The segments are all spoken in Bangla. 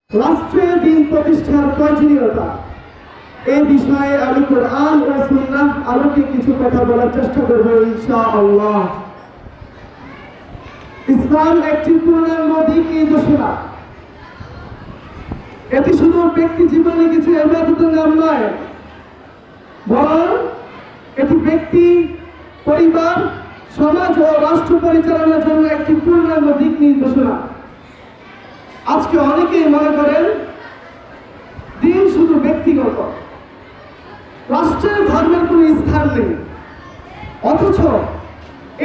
রাষ্ট্রের দিন প্রতিষ্ঠার প্রয়োজনীয়তা এই বিষয়ে আমি কোরআন ও সুন্নাহ আলোকে কিছু কথা বলার চেষ্টা করব ইনশাআল্লাহ। ইসলাম একটি পূর্ণাঙ্গ দিক নির্দেশনা। এটি শুধু ব্যক্তি জীবনে কিছু ইবাদতের নাম নয়, বরং এটি ব্যক্তি, পরিবার, সমাজ ও রাষ্ট্র পরিচালনার জন্য একটি পূর্ণাঙ্গ দিক নির্দেশনা। আজকে অনেকেই মনে করেন দিন শুধু ব্যক্তিগত, রাষ্ট্রের ধর্মের কোনো স্থান নেই, অথচ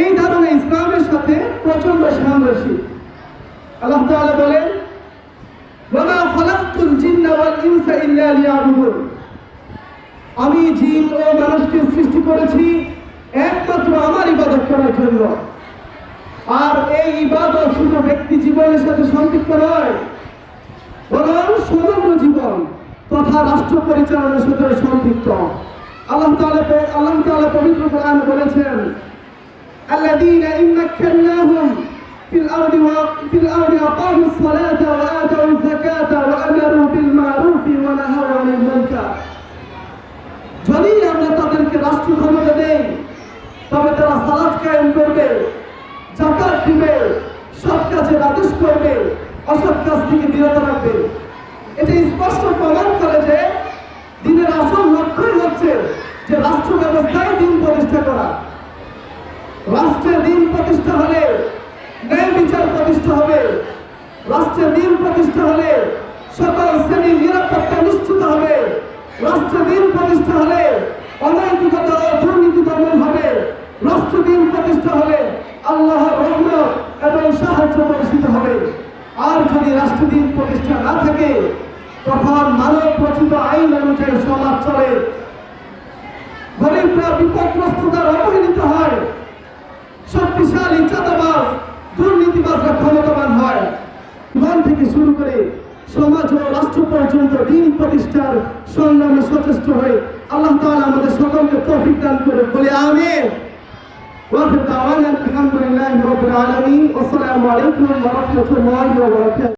এই ধারণা ইসলামের সাথে প্রচন্ড সামঞ্জস্য। আল্লাহ তাআলা বলেন, ওয়ামা খালাকতুল জিন্না ওয়াল ইনসা ইল্লা লিয়াবুদুন, আমি জিন ও মানুষকে সৃষ্টি করেছি একমাত্র আমার ইবাদত করার জন্য। আর এই ইবাদত শুধু ব্যক্তি জীবনের সাথে সম্পৃক্ত নয়, বরং সমগ্র জীবন তথা রাষ্ট্র পরিচালনার সাথে সম্পৃক্ত। আল্লাহ তাআলা পবিত্র কোরআনে বলেছেন, আল্লাযীনা ইম্মাক্কান্নাহুম ফিল আরদি আকামুস সালাতা ওয়া আতাউয যাকাতা ওয়া আমারু বিল মারুফি ওয়া নাহাউ আনিল মুনকার। যদি আমরা তাদেরকে রাষ্ট্র ক্ষমতা দেই, তবে তারা সালাত কায়েম করবে, যাকাত দিবে, সৎ কাজের আদেশ করবে, অসৎ কাজ থেকে বিরত রাখবে। এটা স্পষ্ট প্রমাণ করে যে দিনের আসল লক্ষ্যই হচ্ছে যে রাষ্ট্র ব্যবস্থায় দিন প্রতিষ্ঠা করা। রাষ্ট্রের দিন প্রতিষ্ঠা হলে ন্যায় বিচার প্রতিষ্ঠা হবে, রাষ্ট্রের দিন প্রতিষ্ঠা হলে সকল শ্রেণীর নিরাপত্তা নিশ্চিত হবে, রাষ্ট্রের দিন প্রতিষ্ঠা হলে অনৈতিকতা ও দুর্নীতি দমন হবে, রাষ্ট্র দিন প্রতিষ্ঠা হলে আল্লাহর রহমত এবং সাহায্য বর্ষিত হবে। আর যদি রাষ্ট্রদিন প্রতিষ্ঠা না থাকে, তখন মানব রচিত আইন অনুযায়ী সমাজ চলে, গরিবরা বিপদগ্রস্ততার অবহেলিত হয়, শক্তিশালী চাঁদাবাজ দুর্নীতিবাজরা ক্ষমতাবান হয়। মন থেকে শুরু করে সমাজ ও রাষ্ট্র পর্যন্ত দিন প্রতিষ্ঠার সংগ্রামে সচেষ্ট হয়ে আল্লাহ তাআলা আমাদের সকলকে তৌফিক দান করে বলে আমিন। ওয়া আখিরু দাওয়ানা আলহামদুলিল্লাহি রাব্বিল আলামিন। আসসালামু আলাইকুম ওয়া রাহমাতুল্লাহি ওয়া বারাকাতুহু।